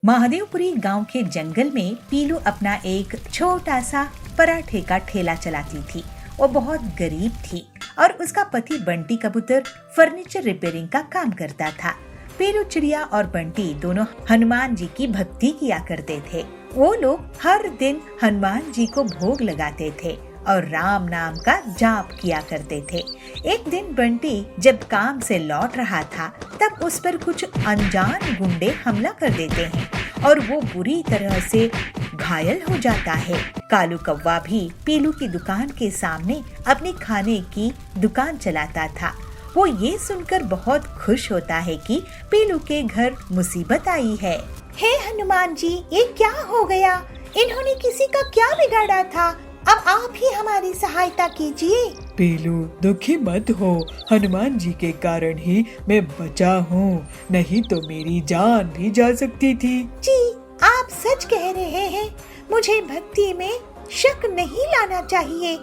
महादेवपुरी गांव के जंगल में पीलू अपना एक छोटा सा पराठे का ठेला चलाती थी। वो बहुत गरीब थी और उसका पति बंटी कबूतर फर्नीचर रिपेयरिंग का काम करता था। पीलू चिड़िया और बंटी दोनों हनुमान जी की भक्ति किया करते थे। वो लोग हर दिन हनुमान जी को भोग लगाते थे और राम नाम का जाप किया करते थे। एक दिन बंटी जब काम से लौट रहा था, तब उस पर कुछ अनजान गुंडे हमला कर देते हैं और वो बुरी तरह से घायल हो जाता है। कालू कौवा भी पीलू की दुकान के सामने अपनी खाने की दुकान चलाता था। वो ये सुनकर बहुत खुश होता है कि पीलू के घर मुसीबत आई है। हे हनुमान जी, ये क्या हो गया? इन्होंने किसी का क्या बिगाड़ा था? अब आप ही हमारी सहायता कीजिए। पीलू, दुखी मत हो। हनुमान जी के कारण ही मैं बचा हूँ, नहीं तो मेरी जान भी जा सकती थी। जी, आप सच कह रहे हैं। मुझे भक्ति में शक नहीं लाना चाहिए।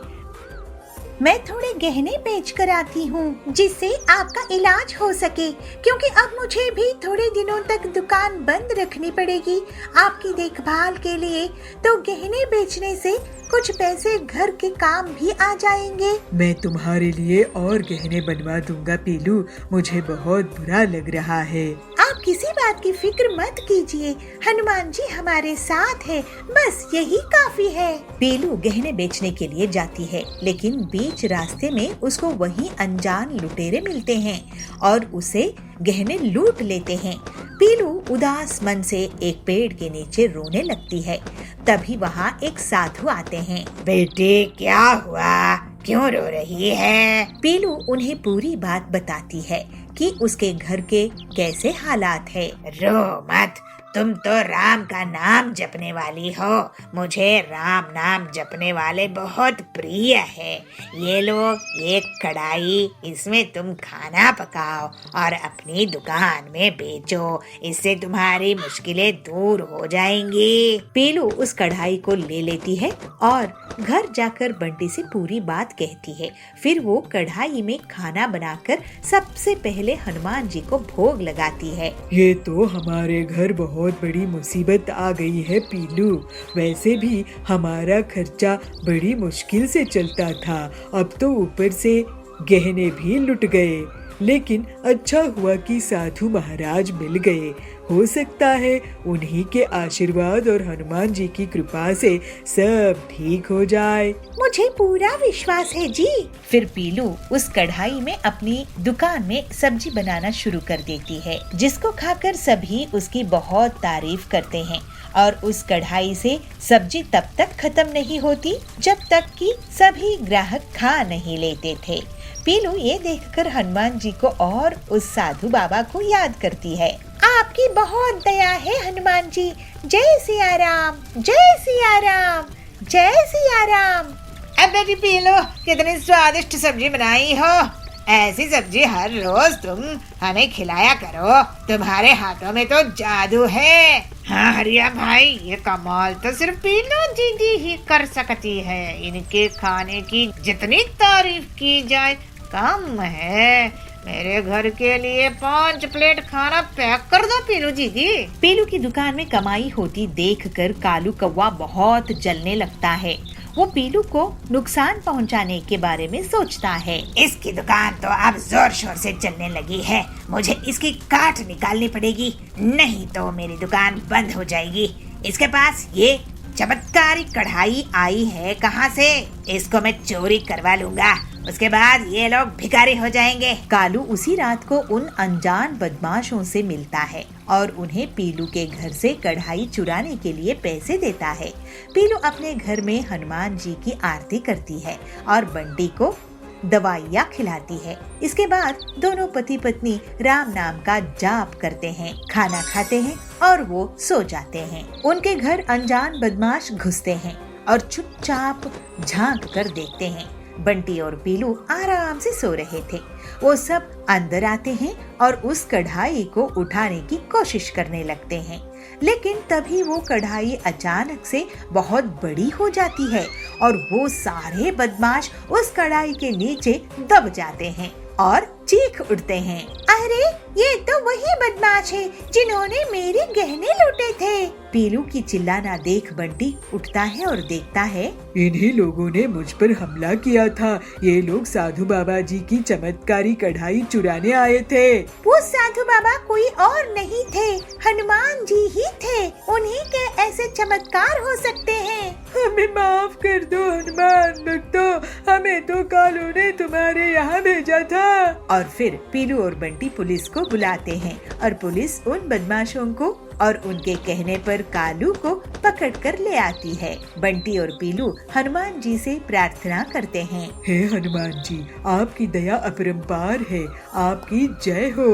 मैं थोड़े गहने बेच कर आती हूँ जिससे आपका इलाज हो सके, क्योंकि अब मुझे भी थोड़े दिनों तक दुकान बंद रखनी पड़ेगी आपकी देखभाल के लिए। तो गहने बेचने से कुछ पैसे घर के काम भी आ जाएंगे। मैं तुम्हारे लिए और गहने बनवा दूंगा पीलू, मुझे बहुत बुरा लग रहा है। आप किसी बात की फिक्र मत कीजिए, हनुमान जी हमारे साथ है, बस यही काफी है। पीलू गहने बेचने के लिए जाती है, लेकिन बीच रास्ते में उसको वही अनजान लुटेरे मिलते हैं और उसे गहने लूट लेते हैं। पीलू उदास मन से एक पेड़ के नीचे रोने लगती है। तभी वहाँ एक साधु आते हैं। बेटे, क्या हुआ? क्यों रो रही है? पीलू उन्हें पूरी बात बताती है कि उसके घर के कैसे हालात है। रो मत, तुम तो राम का नाम जपने वाली हो। मुझे राम नाम जपने वाले बहुत प्रिय है। ये लो, एक कढ़ाई, इसमें तुम खाना पकाओ और अपनी दुकान में बेचो। इससे तुम्हारी मुश्किलें दूर हो जाएंगी। पीलू उस कढ़ाई को ले लेती है और घर जाकर बंटी से पूरी बात कहती है। फिर वो कढ़ाई में खाना बनाकर सबसे पहले हनुमान जी को भोग लगाती है। ये तो हमारे घर बहुत बड़ी मुसीबत आ गई है पीलू। वैसे भी हमारा खर्चा बड़ी मुश्किल से चलता था, अब तो ऊपर से गहने भी लुट गए। लेकिन अच्छा हुआ कि साधु महाराज मिल गए। हो सकता है उन्हीं के आशीर्वाद और हनुमान जी की कृपा से सब ठीक हो जाए। मुझे पूरा विश्वास है जी। फिर पीलू उस कढ़ाई में अपनी दुकान में सब्जी बनाना शुरू कर देती है, जिसको खाकर सभी उसकी बहुत तारीफ करते हैं। और उस कढ़ाई से सब्जी तब तक खत्म नहीं होती जब तक कि सभी ग्राहक खा नहीं लेते थे। पीलू ये देखकर हनुमान जी को और उस साधु बाबा को याद करती है। आपकी बहुत दया है हनुमान जी। जय सिया राम, जय सिया राम, जय सिया राम। अब बेटी पीलू, कितनी स्वादिष्ट सब्जी बनाई हो। ऐसी सब्जी हर रोज तुम हमें खिलाया करो। तुम्हारे हाथों में तो जादू है। हाँ हरिया भाई, ये कमाल तो सिर्फ पीलू दीदी ही कर सकती है। इनके खाने की जितनी तारीफ की जाए कम है। मेरे घर के लिए 5 प्लेट खाना पैक कर दो पीलू दीदी। पीलू की दुकान में कमाई होती देखकर कालू कौवा बहुत जलने लगता है। वो पीलू को नुकसान पहुंचाने के बारे में सोचता है। इसकी दुकान तो अब जोर शोर से चलने लगी है। मुझे इसकी काट निकालनी पड़ेगी, नहीं तो मेरी दुकान बंद हो जाएगी। इसके पास ये चमत्कारी कढ़ाई आई है कहाँ से? इसको मैं चोरी करवा लूंगा, उसके बाद ये लोग भिखारी हो जाएंगे। कालू उसी रात को उन अनजान बदमाशों से मिलता है और उन्हें पीलू के घर से कढ़ाई चुराने के लिए पैसे देता है। पीलू अपने घर में हनुमान जी की आरती करती है और बंटी को दवाइयाँ खिलाती है। इसके बाद दोनों पति पत्नी राम नाम का जाप करते हैं, खाना खाते हैं और वो सो जाते हैं। उनके घर अनजान बदमाश घुसते हैं और चुपचाप झांक कर देखते हैं। बंटी और पीलू आराम से सो रहे थे। वो सब अंदर आते हैं और उस कढ़ाई को उठाने की कोशिश करने लगते हैं, लेकिन तभी वो कढ़ाई अचानक से बहुत बड़ी हो जाती है और वो सारे बदमाश उस कढ़ाई के नीचे दब जाते हैं और चीख उठते हैं। अरे ये तो वही बदमाश है जिन्होंने मेरे गहने लूटे थे। पीलू की चिल्लाना देख बंटी उठता है और देखता है इन्हीं लोगों ने मुझ पर हमला किया था। ये लोग साधु बाबा जी की चमत्कारी कढ़ाई चुराने आए थे। वो साधु बाबा कोई और नहीं थे, हनुमान जी ही थे। उन्हीं के ऐसे चमत्कार हो सकते हैं। हमें माफ कर दो हनुमान भक्तों, हमें तो कालू ने तुम्हारे यहाँ भेजा था। और फिर पीलू और बंटी पुलिस को बुलाते हैं और पुलिस उन बदमाशों को और उनके कहने पर कालू को पकड़कर ले आती है। बंटी और पीलू हनुमान जी से प्रार्थना करते हैं। हे हनुमान जी, आपकी दया अपरंपार है। आपकी जय हो।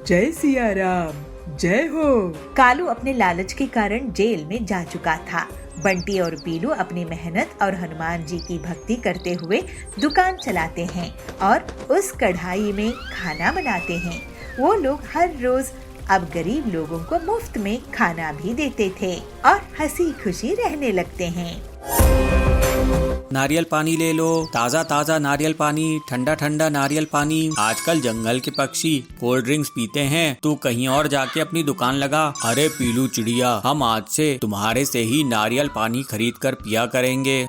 जय सिया राम, जय हो। कालू अपने लालच के कारण जेल में जा चुका था। बंटी और पीलू अपनी मेहनत और हनुमान जी की भक्ति करते हुए दुकान चलाते हैं और उस कढ़ाई में खाना बनाते हैं। वो लोग हर रोज अब गरीब लोगों को मुफ्त में खाना भी देते थे और हंसी खुशी रहने लगते हैं। नारियल पानी ले लो, ताज़ा ताज़ा नारियल पानी, ठंडा ठंडा नारियल पानी। आजकल जंगल के पक्षी कोल्ड ड्रिंक्स पीते हैं, तू कहीं और जाके अपनी दुकान लगा। अरे पीलू चिड़िया, हम आज से तुम्हारे से ही नारियल पानी खरीद कर पिया करेंगे।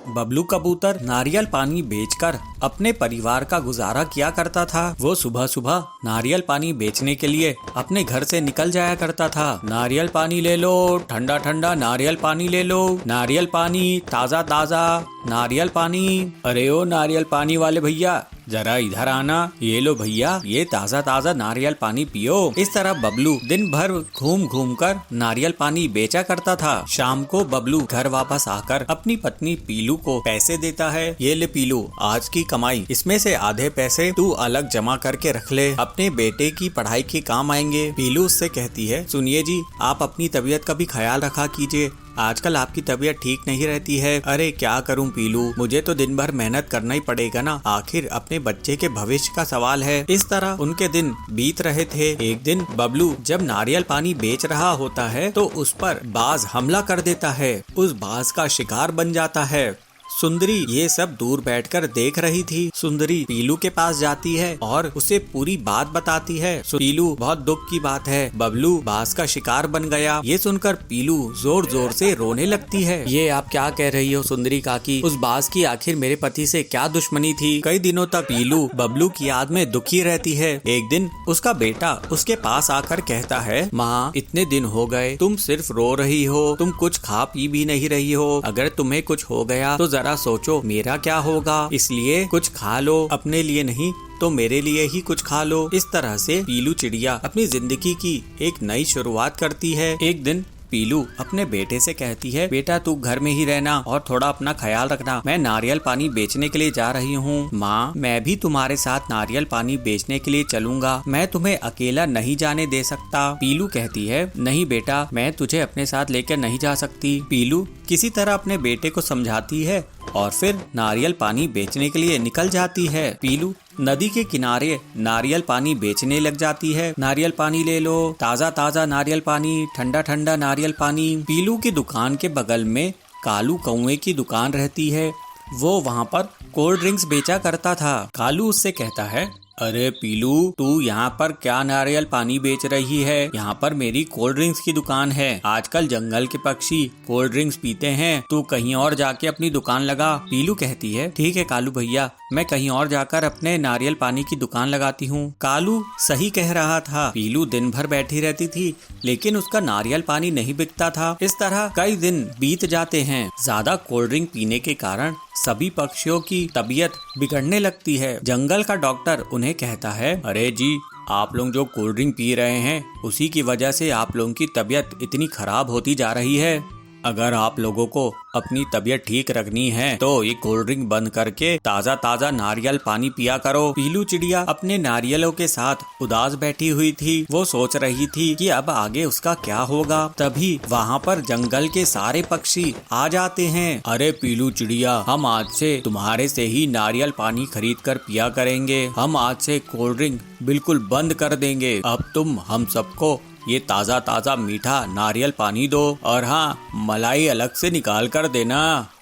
बबलू कबूतर नारियल पानी बेचकर अपने परिवार का गुजारा किया करता था। वो सुबह सुबह नारियल पानी बेचने के लिए अपने घर से निकल जाया करता था। नारियल पानी ले लो, ठंडा ठंडा नारियल पानी ले लो, नारियल पानी ताज़ा ताज़ा नारियल पानी। अरे ओ नारियल पानी वाले भैया, जरा इधर आना। ये लो भैया, ये ताज़ा ताज़ा नारियल पानी पियो। इस तरह बबलू दिन भर घूम घूम कर नारियल पानी बेचा करता था। शाम को बबलू घर वापस आकर अपनी पत्नी पीलू को पैसे देता है। ये ले पीलू, आज की कमाई, इसमें से आधे पैसे तू अलग जमा करके रख ले, अपने बेटे की पढ़ाई के काम आएंगे। पीलू उससे कहती है, सुनिए जी, आप अपनी तबीयत का भी ख्याल रखा कीजिए। आजकल आपकी तबीयत ठीक नहीं रहती है। अरे क्या करूं पीलू, मुझे तो दिन भर मेहनत करना ही पड़ेगा ना, आखिर अपने बच्चे के भविष्य का सवाल है। इस तरह उनके दिन बीत रहे थे। एक दिन बबलू जब नारियल पानी बेच रहा होता है तो उस पर बाज हमला कर देता है। उस बाज का शिकार बन जाता है। सुंदरी ये सब दूर बैठकर देख रही थी। सुंदरी पीलू के पास जाती है और उसे पूरी बात बताती है। पीलू, बहुत दुख की बात है, बबलू बाज का शिकार बन गया। ये सुनकर पीलू जोर जोर से रोने लगती है। ये आप क्या कह रही हो सुंदरी काकी, उस बाज की आखिर मेरे पति से क्या दुश्मनी थी? कई दिनों तक पीलू बबलू की याद में दुखी रहती है। एक दिन उसका बेटा उसके पास आकर कहता है, माँ इतने दिन हो गए, तुम सिर्फ रो रही हो, तुम कुछ खा पी भी नहीं रही हो। अगर तुम्हें कुछ हो गया तो जरा सोचो मेरा क्या होगा, इसलिए कुछ खा लो, अपने लिए नहीं तो मेरे लिए ही कुछ खा लो। इस तरह से पीलू चिड़िया अपनी जिंदगी की एक नई शुरुआत करती है। एक दिन पीलू अपने बेटे से कहती है, बेटा तू घर में ही रहना और थोड़ा अपना ख्याल रखना, मैं नारियल पानी बेचने के लिए जा रही हूँ। माँ मैं भी तुम्हारे साथ नारियल पानी बेचने के लिए चलूंगा, मैं तुम्हें अकेला नहीं जाने दे सकता। पीलू कहती है, नहीं बेटा, मैं तुझे अपने साथ लेकर नहीं जा सकती। पीलू किसी तरह अपने बेटे को समझाती है और फिर नारियल पानी बेचने के लिए निकल जाती है। पीलू नदी के किनारे नारियल पानी बेचने लग जाती है। नारियल पानी ले लो, ताज़ा ताज़ा नारियल पानी, ठंडा ठंडा नारियल पानी। पीलू की दुकान के बगल में कालू कौवे की दुकान रहती है। वो वहाँ पर कोल्ड ड्रिंक्स बेचा करता था। कालू उससे कहता है, अरे पीलू, तू यहाँ पर क्या नारियल पानी बेच रही है? यहाँ पर मेरी कोल्ड ड्रिंक्स की दुकान है। आजकल जंगल के पक्षी कोल्ड ड्रिंक्स पीते हैं, तू कहीं और जाके अपनी दुकान लगा। पीलू कहती है, ठीक है कालू भैया, मैं कहीं और जाकर अपने नारियल पानी की दुकान लगाती हूँ। कालू सही कह रहा था। पीलू दिन भर बैठी रहती थी लेकिन उसका नारियल पानी नहीं बिकता था। इस तरह कई दिन बीत जाते हैं। ज्यादा कोल्ड ड्रिंक पीने के कारण सभी पक्षियों की तबीयत बिगड़ने लगती है। जंगल का डॉक्टर उन्हें कहता है, अरे जी, आप लोग जो कोल्ड ड्रिंक पी रहे हैं उसी की वजह से आप लोगों की तबीयत इतनी खराब होती जा रही है। अगर आप लोगों को अपनी तबीयत ठीक रखनी है तो ये कोल्ड ड्रिंक बंद करके ताज़ा ताज़ा नारियल पानी पिया करो। पीलू चिड़िया अपने नारियलों के साथ उदास बैठी हुई थी। वो सोच रही थी कि अब आगे उसका क्या होगा। तभी वहाँ पर जंगल के सारे पक्षी आ जाते हैं। अरे पीलू चिड़िया, हम आज से तुम्हारे से ही नारियल पानी खरीद कर पिया करेंगे। हम आज से कोल्ड ड्रिंक बिल्कुल बंद कर देंगे। अब तुम हम सबको ये ताज़ा ताज़ा मीठा नारियल पानी दो और हाँ मलाई अलग से निकाल कर देना।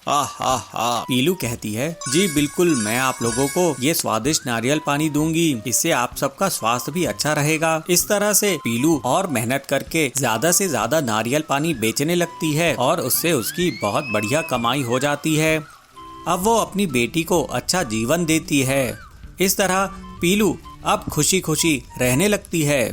हा। पीलू कहती है, जी बिल्कुल, मैं आप लोगों को ये स्वादिष्ट नारियल पानी दूंगी, इससे आप सबका स्वास्थ्य भी अच्छा रहेगा। इस तरह से पीलू और मेहनत करके ज्यादा से ज्यादा नारियल पानी बेचने लगती है और उससे उसकी बहुत बढ़िया कमाई हो जाती है। अब वो अपनी बेटी को अच्छा जीवन देती है। इस तरह पीलू अब खुशी खुशी रहने लगती है।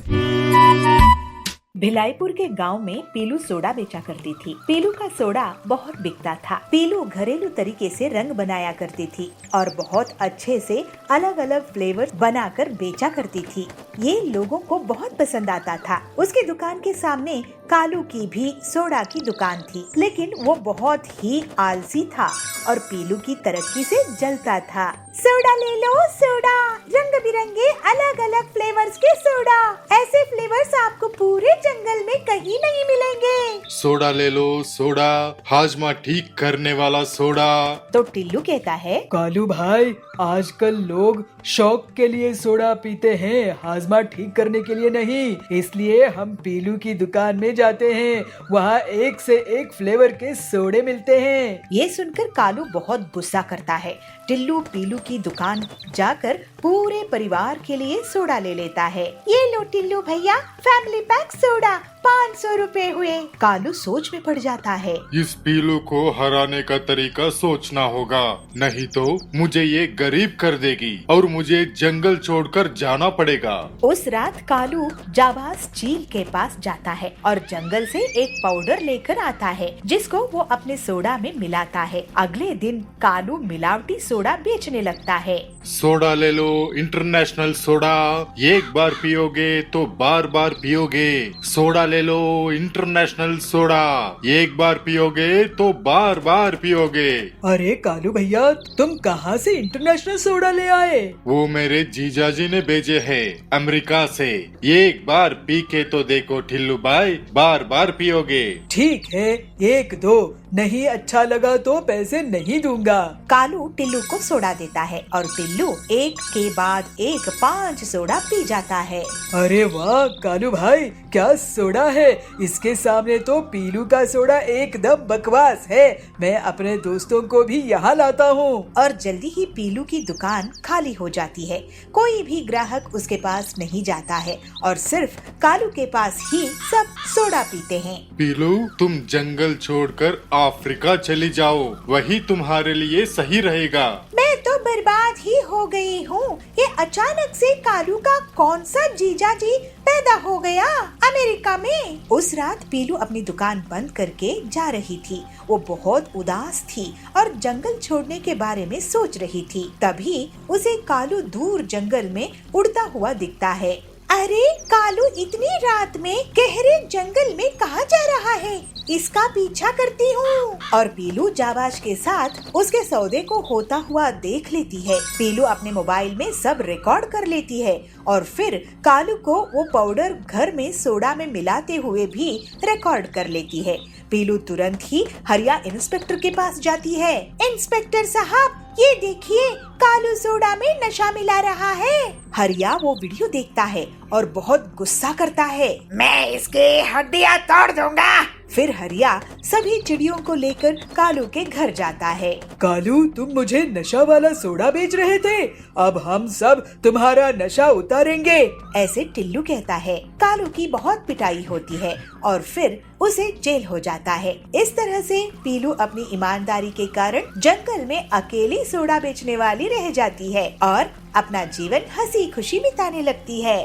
भिलाईपुर के गांव में पीलू सोडा बेचा करती थी। पीलू का सोडा बहुत बिकता था। पीलू घरेलू तरीके से रंग बनाया करती थी और बहुत अच्छे से अलग अलग फ्लेवर बनाकर बेचा करती थी। ये लोगों को बहुत पसंद आता था। उसकी दुकान के सामने कालू की भी सोडा की दुकान थी, लेकिन वो बहुत ही आलसी था और पीलू की तरक्की से जलता था। सोडा ले लो सोडा, रंग बिरंगे अलग अलग फ्लेवर्स के सोडा, ऐसे फ्लेवर्स आपको पूरे जंगल में कहीं नहीं मिलेंगे। सोडा ले लो सोडा, हाजमा ठीक करने वाला सोडा। तो टिल्लू कहता है, कालू भाई, आजकल लोग शौक के लिए सोडा पीते हैं, हाजमा ठीक करने के लिए नहीं। इसलिए हम पीलू की दुकान में जाते हैं, वहाँ एक से एक फ्लेवर के सोडे मिलते हैं। ये सुनकर कालू बहुत गुस्सा करता है। टिल्लू पीलू की दुकान जाकर पूरे परिवार के लिए सोडा ले लेता है। ये लो टिल्लू भैया, फैमिली पैक सोडा, 500 रुपए हुए। कालू सोच में पड़ जाता है। इस पीलू को हराने का तरीका सोचना होगा, नहीं तो मुझे ये गरीब कर देगी और मुझे जंगल छोड़कर जाना पड़ेगा। उस रात कालू जाबाज चील के पास जाता है और जंगल से एक पाउडर लेकर आता है, जिसको वो अपने सोडा में मिलाता है। अगले दिन कालू मिलावटी सोडा बेचने लगता है। सोडा ले लो, इंटरनेशनल सोडा, एक बार पियोगे तो बार बार पियोगे। सोडा ले लो, इंटरनेशनल सोडा, एक बार पियोगे तो बार बार पियोगे। अरे कालू भैया, तुम कहाँ से इंटरनेशनल सोडा ले आए? वो मेरे जीजाजी ने भेजे हैं अमेरिका से। एक बार पी के तो देखो टिल्लू भाई, बार बार पियोगे। ठीक है, एक दो, नहीं अच्छा लगा तो पैसे नहीं दूंगा। कालू टिल्लू को सोडा देता है और टिल्लू एक के बाद एक 5 सोडा पी जाता है। अरे वाह कालू भाई, क्या सोडा है! इसके सामने तो पीलू का सोडा एकदम बकवास है। मैं अपने दोस्तों को भी यहाँ लाता हूँ। और जल्दी ही पीलू की दुकान खाली हो जाती है। कोई भी ग्राहक उसके पास नहीं जाता है और सिर्फ कालू के पास ही सब सोडा पीते हैं। पीलू, तुम जंगल छोड़कर अफ्रीका चली जाओ, वही तुम्हारे लिए सही रहेगा। मैं तो बर्बाद ही हो गई हूँ। ये अचानक से कालू का कौन सा जीजा जी पैदा हो गया अमेरिका में। उस रात पीलू अपनी दुकान बंद करके जा रही थी। वो बहुत उदास थी और जंगल छोड़ने के बारे में सोच रही थी। तभी उसे कालू दूर जंगल में उड़ता हुआ दिखता है। अरे कालू इतनी रात में गहरे जंगल में कहाँ जा रहा है? इसका पीछा करती हूँ। और पीलू जाबाज के साथ उसके सौदे को होता हुआ देख लेती है। पीलू अपने मोबाइल में सब रिकॉर्ड कर लेती है और फिर कालू को वो पाउडर घर में सोडा में मिलाते हुए भी रिकॉर्ड कर लेती है। पीलू तुरंत ही हरिया इंस्पेक्टर के पास जाती है। इंस्पेक्टर साहब, ये देखिए, कालू सोडा में नशा मिला रहा है। हरिया वो वीडियो देखता है और बहुत गुस्सा करता है। मैं इसकी हड्डियां तोड़ दूंगा। फिर हरिया सभी चिड़ियों को लेकर कालू के घर जाता है। कालू, तुम मुझे नशा वाला सोडा बेच रहे थे, अब हम सब तुम्हारा नशा उतारेंगे। ऐसे टिल्लू कहता है। कालू की बहुत पिटाई होती है और फिर उसे जेल हो जाता है। इस तरह से पीलू अपनी ईमानदारी के कारण जंगल में अकेली सोडा बेचने वाली रह जाती है और अपना जीवन हंसी खुशी बिताने लगती है।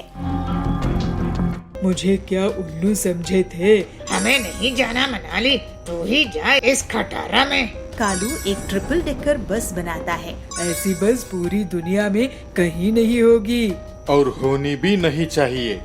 मुझे क्या उल्लू समझे थे? हमें नहीं जाना मनाली, तू ही जा इस खटारा में। कालू एक ट्रिपल डेकर बस बनाता है। ऐसी बस पूरी दुनिया में कहीं नहीं होगी और होनी भी नहीं चाहिए।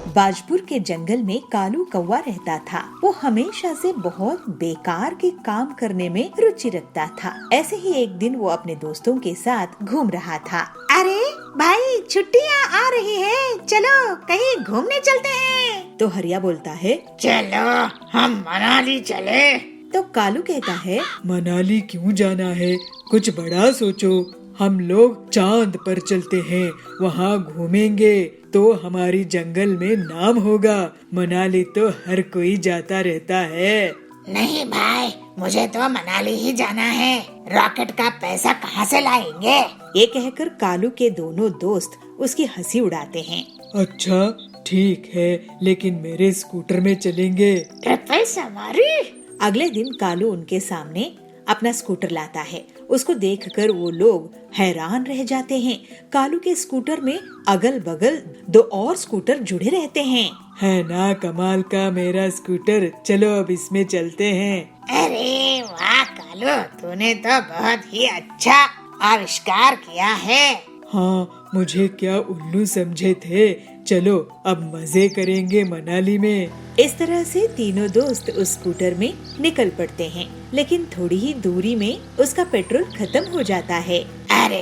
बाजपुर के जंगल में कालू कौवा रहता था। वो हमेशा से बहुत बेकार के काम करने में रुचि रखता था। ऐसे ही एक दिन वो अपने दोस्तों के साथ घूम रहा था। अरे भाई, छुट्टियाँ आ रही है, चलो कहीं घूमने चलते हैं। तो हरिया बोलता है, चलो हम मनाली चले। तो कालू कहता है, मनाली क्यों जाना है, कुछ बड़ा सोचो। हम लोग चांद पर चलते हैं, वहाँ घूमेंगे, तो हमारी जंगल में नाम होगा। मनाली तो हर कोई जाता रहता है। नहीं भाई, मुझे तो मनाली ही जाना है। रॉकेट का पैसा कहाँ से लाएंगे? ये कहकर कालू के दोनों दोस्त उसकी हंसी उड़ाते हैं। अच्छा ठीक है, लेकिन मेरे स्कूटर में चलेंगे। ट्रिपल सवारी? अगले दिन कालू उनके सामने अपना स्कूटर लाता है। उसको देखकर वो लोग हैरान रह जाते हैं। कालू के स्कूटर में अगल बगल 2 और स्कूटर जुड़े रहते हैं। है ना कमाल का मेरा स्कूटर, चलो अब इसमें चलते हैं। अरे वाह कालू, तूने तो बहुत ही अच्छा आविष्कार किया है। हाँ, मुझे क्या उल्लू समझे थे। चलो अब मजे करेंगे मनाली में। इस तरह से तीनों दोस्त उस स्कूटर में निकल पड़ते हैं, लेकिन थोड़ी ही दूरी में उसका पेट्रोल खत्म हो जाता है। अरे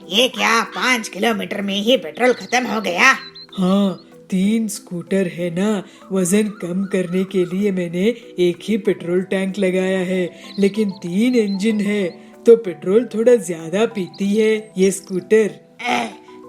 ये क्या, 5 किलोमीटर में ही पेट्रोल खत्म हो गया? हाँ, 3 स्कूटर है ना, वजन कम करने के लिए मैंने एक ही पेट्रोल टैंक लगाया है, लेकिन 3 इंजन है तो पेट्रोल थोड़ा ज्यादा पीती है ये स्कूटर।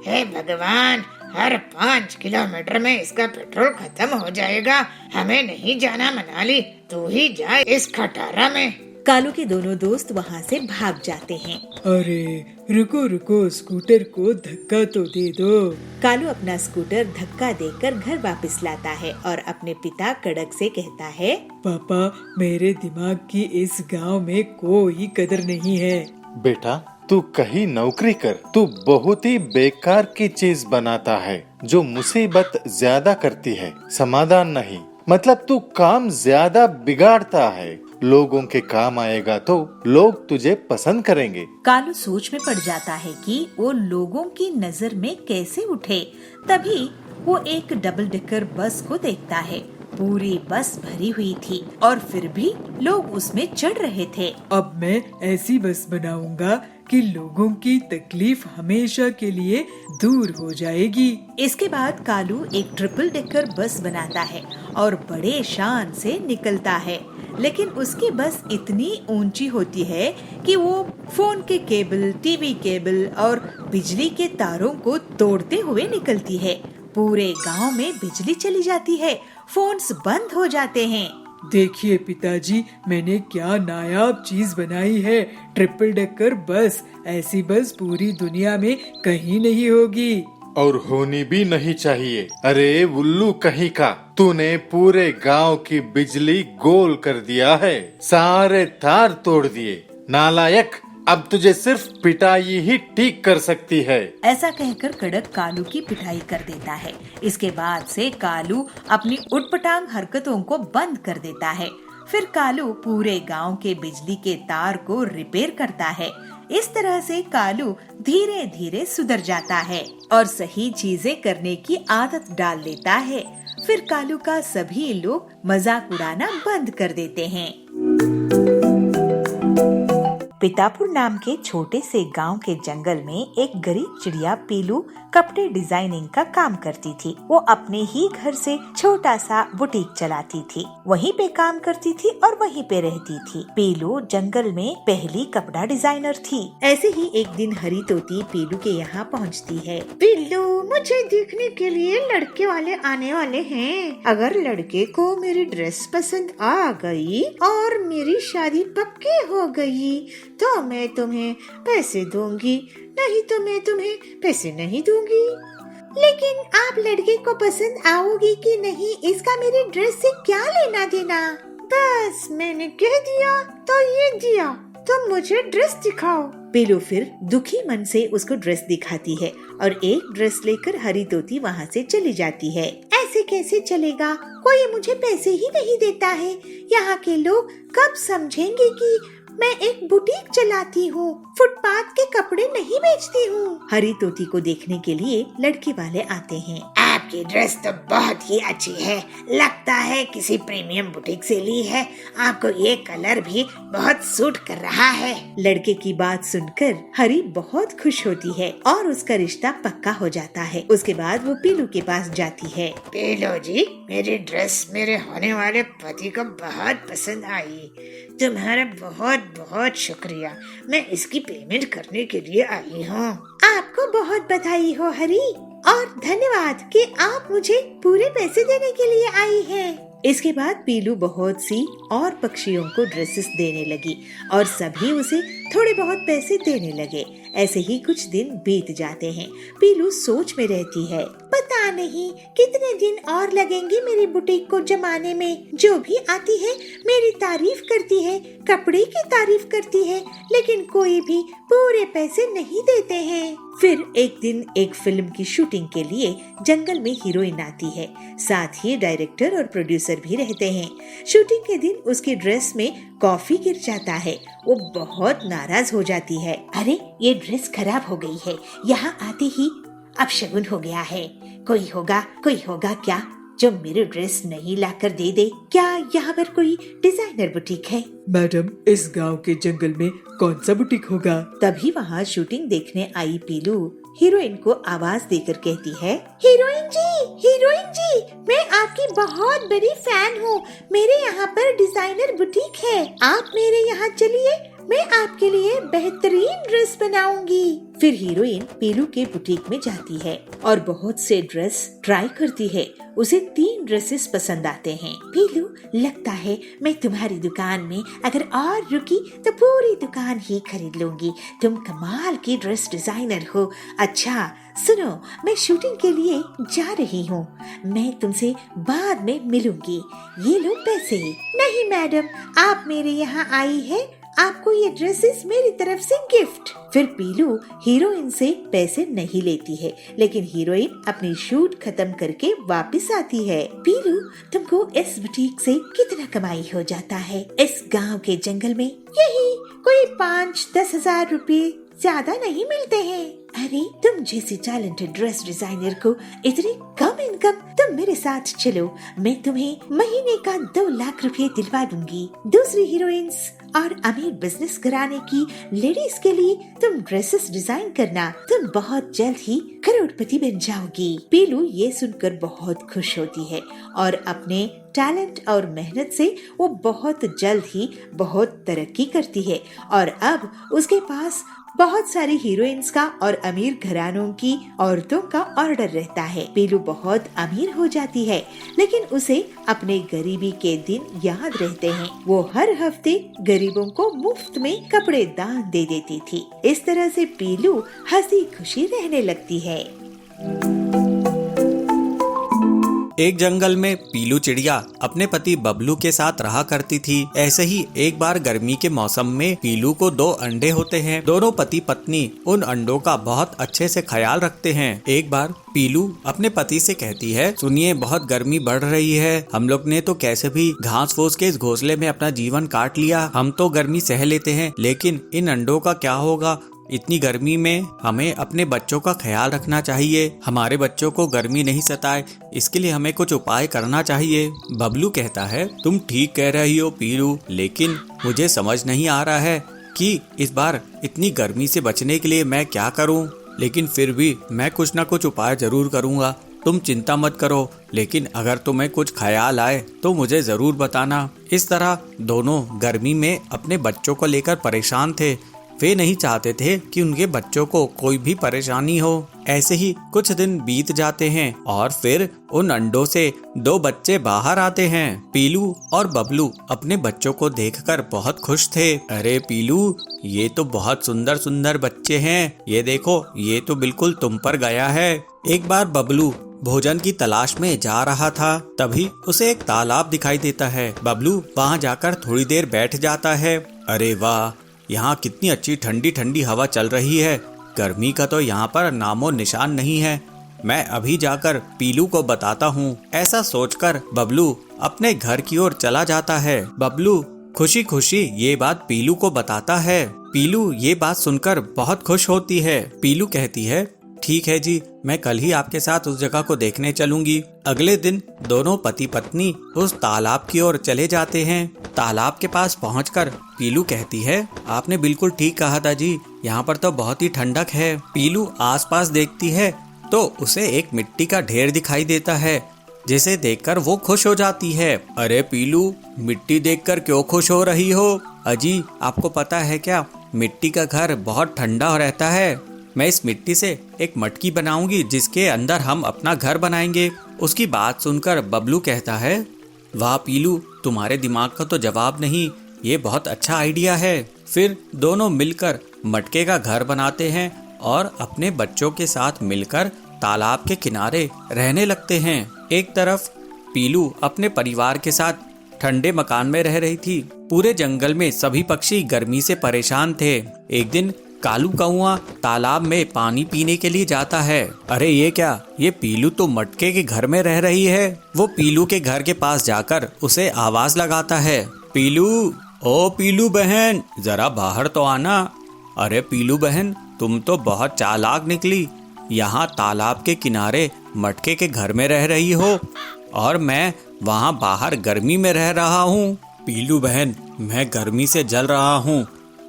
हे भगवान, हर 5 किलोमीटर में इसका पेट्रोल खत्म हो जाएगा। हमें नहीं जाना मनाली, तू ही जा इस खटारा में। कालू के दोनों दोस्त वहाँ से भाग जाते हैं। अरे रुको रुको, स्कूटर को धक्का तो दे दो। कालू अपना स्कूटर धक्का देकर घर वापस लाता है और अपने पिता कड़क से कहता है, पापा, मेरे दिमाग की इस गांव में कोई कदर नहीं है। बेटा तू कहीं नौकरी कर, तू बहुत ही बेकार की चीज बनाता है जो मुसीबत ज्यादा करती है, समाधान नहीं। मतलब तू काम ज्यादा बिगाड़ता है। लोगों के काम आएगा तो लोग तुझे पसंद करेंगे। कालू सोच में पड़ जाता है कि वो लोगों की नजर में कैसे उठे। तभी वो एक डबल डेकर बस को देखता है। पूरी बस भरी हुई थी और फिर भी लोग उसमें चढ़ रहे थे। अब मैं ऐसी बस बनाऊंगा कि लोगों की तकलीफ हमेशा के लिए दूर हो जाएगी। इसके बाद कालू एक ट्रिपल डेकर बस बनाता है और बड़े शान से निकलता है, लेकिन उसकी बस इतनी ऊंची होती है कि वो फोन के केबल, टीवी केबल और बिजली के तारों को तोड़ते हुए निकलती है। पूरे गांव में बिजली चली जाती है, फोन्स बंद हो जाते हैं। देखिए पिताजी, मैंने क्या नायाब चीज बनाई है, ट्रिपल डेकर बस। ऐसी बस पूरी दुनिया में कहीं नहीं होगी और होनी भी नहीं चाहिए। अरे उल्लू कहीं का, तूने पूरे गांव की बिजली गोल कर दिया है, सारे तार तोड़ दिए। नालायक, अब तुझे सिर्फ पिटाई ही ठीक कर सकती है। ऐसा कहकर कड़क कालू की पिटाई कर देता है। इसके बाद से कालू अपनी उटपटांग हरकतों को बंद कर देता है। फिर कालू पूरे गांव के बिजली के तार को रिपेयर करता है। इस तरह से कालू धीरे धीरे सुधर जाता है और सही चीजें करने की आदत डाल लेता है। फिर कालू का सभी लोग मजाक उड़ाना बंद कर देते हैं। पितापुर नाम के छोटे से गांव के जंगल में एक गरीब चिड़िया पीलू कपड़े डिजाइनिंग का काम करती थी। वो अपने ही घर से छोटा सा बुटीक चलाती थी, वहीं पे काम करती थी और वहीं पे रहती थी। पीलू जंगल में पहली कपड़ा डिजाइनर थी। ऐसे ही एक दिन हरी तोती पीलू के यहाँ पहुँचती है। पिल्लू, मुझे देखने के लिए लड़के वाले आने वाले हैं। अगर लड़के को मेरी ड्रेस पसंद आ गई और मेरी शादी पक्की हो गई तो मैं तुम्हें पैसे दूंगी, नहीं तो मैं तुम्हें पैसे नहीं दूंगी। लेकिन आप लड़के को पसंद आओगी कि नहीं, इसका मेरी ड्रेस से क्या लेना देना। बस मैंने कह दिया तो ये दिया, तुम मुझे ड्रेस दिखाओ। पीलू फिर दुखी मन से उसको ड्रेस दिखाती है और एक ड्रेस लेकर हरी तोती वहाँ से चली जाती है। ऐसे कैसे चलेगा, कोई मुझे पैसे ही नहीं देता है। यहाँ के लोग कब समझेंगे कि मैं एक बुटीक चलाती हूँ, फुटपाथ के कपड़े नहीं बेचती हूँ। हरी तोती को देखने के लिए लड़के वाले आते हैं। आपकी ड्रेस तो बहुत ही अच्छी है, लगता है किसी प्रीमियम बुटीक से ली है। आपको ये कलर भी बहुत सूट कर रहा है। लड़के की बात सुनकर हरी बहुत खुश होती है और उसका रिश्ता पक्का हो जाता है। उसके बाद वो पीलू के पास जाती है। पीलू जी, मेरी ड्रेस मेरे होने वाले पति को बहुत पसंद आई। तुम्हारा बहुत बहुत शुक्रिया, मैं इसकी पेमेंट करने के लिए आई हूँ। आपको बहुत बधाई हो हरी। और धन्यवाद कि आप मुझे पूरे पैसे देने के लिए आई हैं। इसके बाद पीलू बहुत सी और पक्षियों को ड्रेसेस देने लगी और सभी उसे थोड़े बहुत पैसे देने लगे। ऐसे ही कुछ दिन बीत जाते हैं। पीलू सोच में रहती है, पता नहीं कितने दिन और लगेंगे मेरी बुटीक को जमाने में। जो भी आती है मेरी तारीफ करती है, कपड़े की तारीफ करती है, लेकिन कोई भी पूरे पैसे नहीं देते हैं। फिर एक दिन एक फिल्म की शूटिंग के लिए जंगल में हीरोइन आती है। साथ ही डायरेक्टर और प्रोड्यूसर भी रहते हैं। शूटिंग के दिन उसकी ड्रेस में कॉफी गिर जाता है। वो बहुत नाराज हो जाती है। अरे ये ड्रेस खराब हो गई है, यहाँ आते ही अपशगुन हो गया है। कोई होगा क्या जो मेरी ड्रेस नहीं लाकर दे दे? क्या यहाँ पर कोई डिजाइनर बुटीक है? मैडम, इस गांव के जंगल में कौन सा बुटीक होगा? तभी वहाँ शूटिंग देखने आई पीलू हीरोइन को आवाज देकर कहती है, हीरोइन जी, मैं आपकी बहुत बड़ी फैन हूँ। मेरे यहाँ पर डिजाइनर बुटीक है, आप मेरे यहाँ चलिए, मैं आपके लिए बेहतरीन ड्रेस बनाऊंगी। फिर हीरोइन पीलू के बुटीक में जाती है और बहुत से ड्रेस ट्राई करती है। उसे 3 ड्रेसेस पसंद आते हैं। पीलू, लगता है मैं तुम्हारी दुकान में अगर और रुकी तो पूरी दुकान ही खरीद लूंगी। तुम कमाल की ड्रेस डिजाइनर हो। अच्छा सुनो, मैं शूटिंग के लिए जा रही हूँ, मैं तुमसे बाद में मिलूंगी। ये लो पैसे। नहीं मैडम, आप मेरे यहाँ आई है, आपको ये ड्रेसेस मेरी तरफ से गिफ्ट। फिर पीलू हीरोइन से पैसे नहीं लेती है, लेकिन हीरोइन अपनी शूट खत्म करके वापस आती है। पीलू, तुमको इस बुटीक से कितना कमाई हो जाता है इस गांव के जंगल में? यही कोई 5-10 हजार रुपए, ज्यादा नहीं मिलते हैं। अरे तुम जैसी टैलेंटेड ड्रेस डिजाइनर को इतनी कम इनकम? तुम मेरे साथ चलो, मैं तुम्हें महीने का 2 लाख रुपए दिलवा दूंगी। दूसरी हीरोइंस और अमीर बिजनेस घराने की लेडीज के लिए तुम ड्रेसेस डिजाइन करना, तुम बहुत जल्द ही करोड़पति बन जाओगी। पीलू ये सुनकर बहुत खुश होती है और अपने टैलेंट और मेहनत से वो बहुत जल्द ही बहुत तरक्की करती है और अब उसके पास बहुत सारी हीरोइंस का और अमीर घरानों की औरतों का ऑर्डर रहता है। पीलू बहुत अमीर हो जाती है, लेकिन उसे अपने गरीबी के दिन याद रहते हैं। वो हर हफ्ते गरीबों को मुफ्त में कपड़े दान दे देती थी। इस तरह से पीलू हंसी खुशी रहने लगती है। एक जंगल में पीलू चिड़िया अपने पति बबलू के साथ रहा करती थी। ऐसे ही एक बार गर्मी के मौसम में पीलू को 2 अंडे होते हैं। दोनों पति पत्नी उन अंडों का बहुत अच्छे से ख्याल रखते हैं। एक बार पीलू अपने पति से कहती है, सुनिए बहुत गर्मी बढ़ रही है, हम लोग ने तो कैसे भी घास फूस के इस घोंसले में अपना जीवन काट लिया। हम तो गर्मी सह लेते हैं, लेकिन इन अंडों का क्या होगा? इतनी गर्मी में हमें अपने बच्चों का ख्याल रखना चाहिए, हमारे बच्चों को गर्मी नहीं सताए, इसके लिए हमें कुछ उपाय करना चाहिए। बबलू कहता है, तुम ठीक कह रही हो पीलू, लेकिन मुझे समझ नहीं आ रहा है कि इस बार इतनी गर्मी से बचने के लिए मैं क्या करूं, लेकिन फिर भी मैं कुछ ना कुछ उपाय जरूर करूंगा। तुम चिंता मत करो, लेकिन अगर तुम्हें कुछ ख्याल आए तो मुझे जरूर बताना। इस तरह दोनों गर्मी में अपने बच्चों को लेकर परेशान थे। वे नहीं चाहते थे कि उनके बच्चों को कोई भी परेशानी हो। ऐसे ही कुछ दिन बीत जाते हैं और फिर उन अंडों से 2 बच्चे बाहर आते हैं। पीलू और बबलू अपने बच्चों को देखकर बहुत खुश थे। अरे पीलू, ये तो बहुत सुंदर सुंदर बच्चे हैं, ये देखो, ये तो बिल्कुल तुम पर गया है। एक बार बबलू भोजन की तलाश में जा रहा था, तभी उसे एक तालाब दिखाई देता है। बबलू वहाँ जाकर थोड़ी देर बैठ जाता है। अरे वाह, यहाँ कितनी अच्छी ठंडी ठंडी हवा चल रही है, गर्मी का तो यहाँ पर नामो निशान नहीं है, मैं अभी जाकर पीलू को बताता हूँ। ऐसा सोचकर बबलू अपने घर की ओर चला जाता है। बबलू खुशी खुशी ये बात पीलू को बताता है। पीलू ये बात सुनकर बहुत खुश होती है। पीलू कहती है, ठीक है जी, मैं कल ही आपके साथ उस जगह को देखने चलूंगी। अगले दिन दोनों पति पत्नी उस तालाब की ओर चले जाते हैं। तालाब के पास पहुंचकर पीलू कहती है, आपने बिल्कुल ठीक कहा था जी, यहाँ पर तो बहुत ही ठंडक है। पीलू आसपास देखती है तो उसे एक मिट्टी का ढेर दिखाई देता है, जिसे देखकर वो खुश हो जाती है। अरे पीलू, मिट्टी देखकर क्यों खुश हो रही हो? अजी, आपको पता है क्या, मिट्टी का घर बहुत ठंडा रहता है। मैं इस मिट्टी से एक मटकी बनाऊंगी जिसके अंदर हम अपना घर बनाएंगे। उसकी बात सुनकर बबलू कहता है, वाह पीलू, तुम्हारे दिमाग का तो जवाब नहीं, ये बहुत अच्छा आइडिया है। फिर दोनों मिलकर मटके का घर बनाते हैं और अपने बच्चों के साथ मिलकर तालाब के किनारे रहने लगते हैं। एक तरफ पीलू अपने परिवार के साथ ठंडे मकान में रह रही थी। पूरे जंगल में सभी पक्षी गर्मी से परेशान थे। एक दिन कालू कौआ तालाब में पानी पीने के लिए जाता है। अरे ये क्या, ये पीलू तो मटके के घर में रह रही है। वो पीलू के घर के पास जाकर उसे आवाज लगाता है, पीलू, ओ पीलू बहन, जरा बाहर तो आना। अरे पीलू बहन, तुम तो बहुत चालाक निकली, यहाँ तालाब के किनारे मटके के घर में रह रही हो और मैं वहाँ बाहर गर्मी में रह रहा हूँ। पीलू बहन, मैं गर्मी से जल रहा हूँ,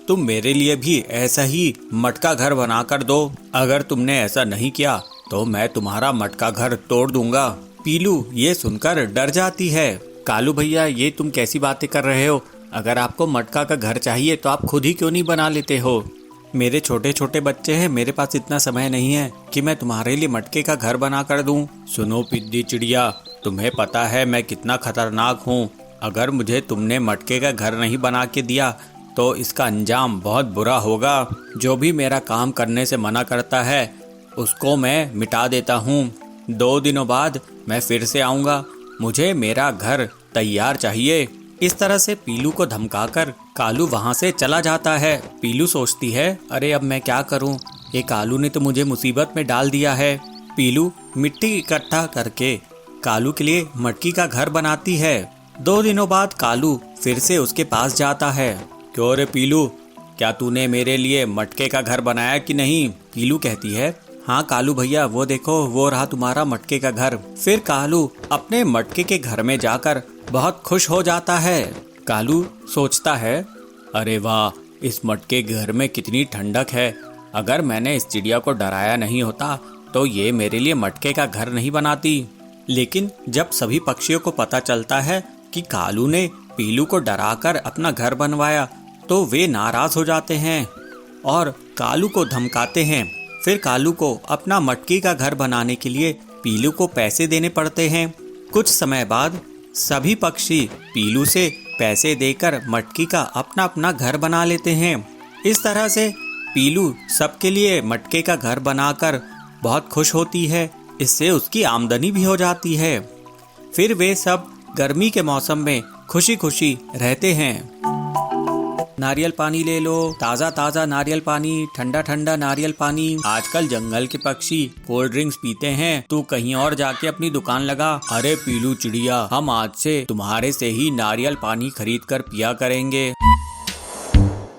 तुम मेरे लिए भी ऐसा ही मटका घर बना कर दो। अगर तुमने ऐसा नहीं किया तो मैं तुम्हारा मटका घर तोड़ दूंगा। पीलू ये सुनकर डर जाती है। कालू भैया, ये तुम कैसी बातें कर रहे हो? अगर आपको मटका का घर चाहिए तो आप खुद ही क्यों नहीं बना लेते हो? मेरे छोटे छोटे बच्चे हैं, मेरे पास इतना समय नहीं है कि मैं तुम्हारे लिए मटके का घर बना कर दूं। सुनो पिद्दी चिड़िया, तुम्हें पता है मैं कितना खतरनाक हूँ। अगर मुझे तुमने मटके का घर नहीं बना के दिया तो इसका अंजाम बहुत बुरा होगा। जो भी मेरा काम करने से मना करता है उसको मैं मिटा देता हूँ। 2 दिनों बाद मैं फिर से आऊँगा, मुझे मेरा घर तैयार चाहिए। इस तरह से पीलू को धमकाकर कालू वहाँ से चला जाता है। पीलू सोचती है, अरे अब मैं क्या करूँ, ये कालू ने तो मुझे मुसीबत में डाल दिया है। पीलू मिट्टी इकट्ठा करके कालू के लिए मटकी का घर बनाती है। 2 दिनों बाद कालू फिर से उसके पास जाता है। क्यों रे पीलू, क्या तूने मेरे लिए मटके का घर बनाया कि नहीं? पीलू कहती है, हाँ कालू भैया, वो देखो, वो रहा तुम्हारा मटके का घर। फिर कालू अपने मटके के घर में जाकर बहुत खुश हो जाता है। कालू सोचता है, अरे वाह, इस मटके घर में कितनी ठंडक है। अगर मैंने इस चिड़िया को डराया नहीं होता तो ये मेरे लिए मटके का घर नहीं बनाती। लेकिन जब सभी पक्षियों को पता चलता है कि कालू ने पीलू को डराकर अपना घर बनवाया तो वे नाराज हो जाते हैं और कालू को धमकाते हैं। फिर कालू को अपना मटकी का घर बनाने के लिए पीलू को पैसे देने पड़ते हैं। कुछ समय बाद सभी पक्षी पीलू से पैसे देकर मटकी का अपना अपना घर बना लेते हैं। इस तरह से पीलू सबके लिए मटके का घर बनाकर बहुत खुश होती है। इससे उसकी आमदनी भी हो जाती है। फिर वे सब गर्मी के मौसम में खुशी खुशी रहते हैं। नारियल पानी ले लो, ताज़ा ताज़ा नारियल पानी, ठंडा ठंडा नारियल पानी। आजकल जंगल के पक्षी कोल्ड ड्रिंक्स पीते हैं, तू कहीं और जाके अपनी दुकान लगा। अरे पीलू चिड़िया, हम आज से तुम्हारे से ही नारियल पानी खरीद कर पिया करेंगे।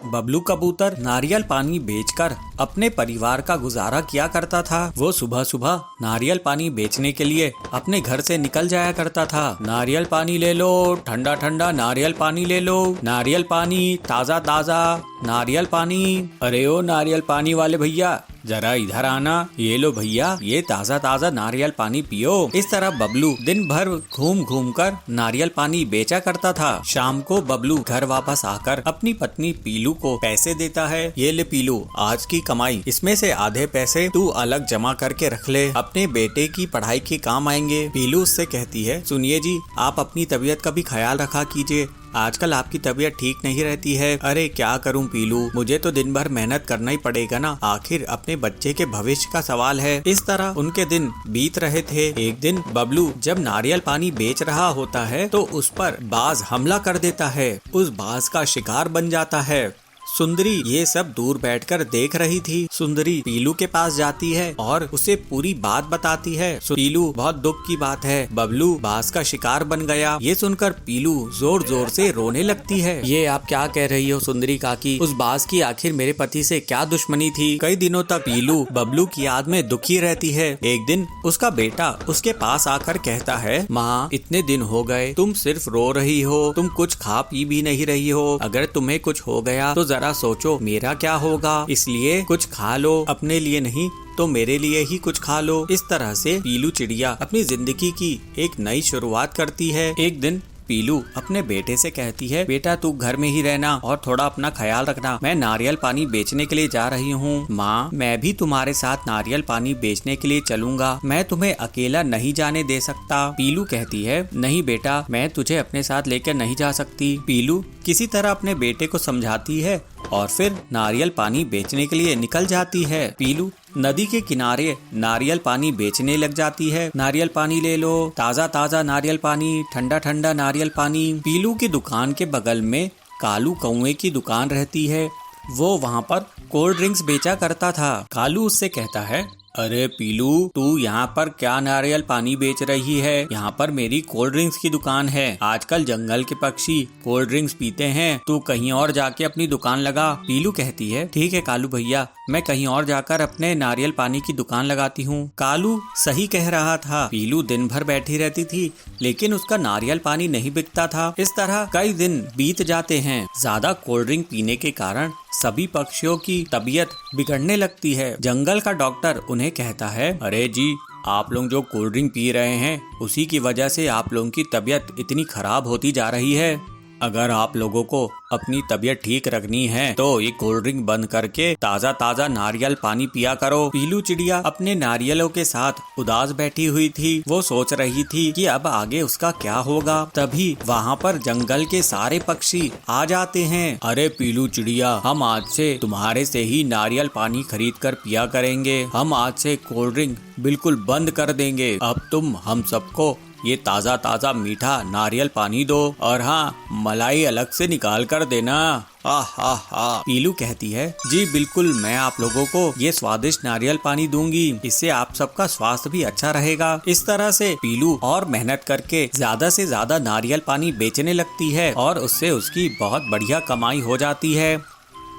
बबलू कबूतर नारियल पानी बेचकर अपने परिवार का गुजारा किया करता था। वो सुबह सुबह नारियल पानी बेचने के लिए अपने घर से निकल जाया करता था। नारियल पानी ले लो, ठंडा ठंडा नारियल पानी ले लो, नारियल पानी ताज़ा ताज़ा नारियल पानी। अरे ओ नारियल पानी वाले भैया, जरा इधर आना, ये लो भैया, ये ताज़ा ताज़ा नारियल पानी पियो। इस तरह बबलू दिन भर घूम घूम कर नारियल पानी बेचा करता था। शाम को बबलू घर वापस आकर अपनी पत्नी पीलू को पैसे देता है। ये ले पीलू, आज की कमाई, इसमें से आधे पैसे तू अलग जमा करके रख ले, अपने बेटे की पढ़ाई के काम आएंगे। पीलू उससे कहती है, सुनिए जी, आप अपनी तबीयत का भी ख्याल रखा कीजिए, आजकल आपकी तबीयत ठीक नहीं रहती है। अरे क्या करूं पीलू, मुझे तो दिन भर मेहनत करना ही पड़ेगा ना, आखिर अपने बच्चे के भविष्य का सवाल है। इस तरह उनके दिन बीत रहे थे। एक दिन बबलू जब नारियल पानी बेच रहा होता है तो उस पर बाज हमला कर देता है। उस बाज का शिकार बन जाता है। सुंदरी ये सब दूर बैठकर देख रही थी। सुंदरी पीलू के पास जाती है और उसे पूरी बात बताती है। पीलू, बहुत दुख की बात है, बबलू बाज का शिकार बन गया। ये सुनकर पीलू जोर जोर से रोने लगती है। ये आप क्या कह रही हो सुंदरी काकी, उस बाज की आखिर मेरे पति से क्या दुश्मनी थी? कई दिनों तक पीलू बबलू की याद में दुखी रहती है। एक दिन उसका बेटा उसके पास आकर कहता है, माँ इतने दिन हो गए तुम सिर्फ रो रही हो, तुम कुछ खा पी भी नहीं रही हो। अगर तुम्हें कुछ हो गया तो जरा सोचो मेरा क्या होगा, इसलिए कुछ खा लो, अपने लिए नहीं तो मेरे लिए ही कुछ खा लो। इस तरह से पीलू चिड़िया अपनी जिंदगी की एक नई शुरुआत करती है। एक दिन पीलू अपने बेटे से कहती है, बेटा तू घर में ही रहना और थोड़ा अपना ख्याल रखना, मैं नारियल पानी बेचने के लिए जा रही हूँ। माँ, मैं भी तुम्हारे साथ नारियल पानी बेचने के लिए चलूंगा, मैं तुम्हें अकेला नहीं जाने दे सकता। पीलू कहती है, नहीं बेटा, मैं तुझे अपने साथ लेकर नहीं जा सकती। पीलू किसी तरह अपने बेटे को समझाती है और फिर नारियल पानी बेचने के लिए निकल जाती है। पीलू नदी के किनारे नारियल पानी बेचने लग जाती है। नारियल पानी ले लो, ताज़ा ताज़ा नारियल पानी, ठंडा ठंडा नारियल पानी। पीलू की दुकान के बगल में कालू कौवे की दुकान रहती है। वो वहाँ पर कोल्ड ड्रिंक्स बेचा करता था। कालू उससे कहता है, अरे पीलू, तू यहाँ पर क्या नारियल पानी बेच रही है? यहाँ पर मेरी कोल्ड ड्रिंक्स की दुकान है। आजकल जंगल के पक्षी कोल्ड ड्रिंक्स पीते हैं, तू कहीं और जाके अपनी दुकान लगा। पीलू कहती है, ठीक है कालू भैया, मैं कहीं और जाकर अपने नारियल पानी की दुकान लगाती हूँ। कालू सही कह रहा था। पीलू दिन भर बैठी रहती थी, लेकिन उसका नारियल पानी नहीं बिकता था। इस तरह कई दिन बीत जाते हैं। ज्यादा कोल्ड ड्रिंक पीने के कारण सभी पक्षियों की तबीयत बिगड़ने लगती है। जंगल का डॉक्टर उन्हें कहता है, अरे जी, आप लोग जो कोल्ड ड्रिंक पी रहे हैं उसी की वजह से आप लोगों की तबीयत इतनी खराब होती जा रही है। अगर आप लोगों को अपनी तबीयत ठीक रखनी है तो ये कोल्ड ड्रिंक बंद करके ताज़ा ताज़ा नारियल पानी पिया करो। पीलू चिड़िया अपने नारियलों के साथ उदास बैठी हुई थी। वो सोच रही थी कि अब आगे उसका क्या होगा। तभी वहाँ पर जंगल के सारे पक्षी आ जाते हैं। अरे पीलू चिड़िया, हम आज से तुम्हारे से ही नारियल पानी खरीद कर पिया करेंगे। हम आज से कोल्ड ड्रिंक बिल्कुल बंद कर देंगे। अब तुम हम सबको ये ताज़ा ताज़ा मीठा नारियल पानी दो, और हाँ, मलाई अलग से निकाल कर देना। पीलू कहती है, जी बिल्कुल, मैं आप लोगों को ये स्वादिष्ट नारियल पानी दूंगी। इससे आप सबका स्वास्थ्य भी अच्छा रहेगा। इस तरह से पीलू और मेहनत करके ज्यादा से ज्यादा नारियल पानी बेचने लगती है और उससे उसकी बहुत बढ़िया कमाई हो जाती है।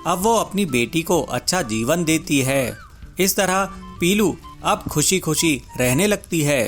अब वो अपनी बेटी को अच्छा जीवन देती है। इस तरह पीलू अब खुशी खुशी रहने लगती है।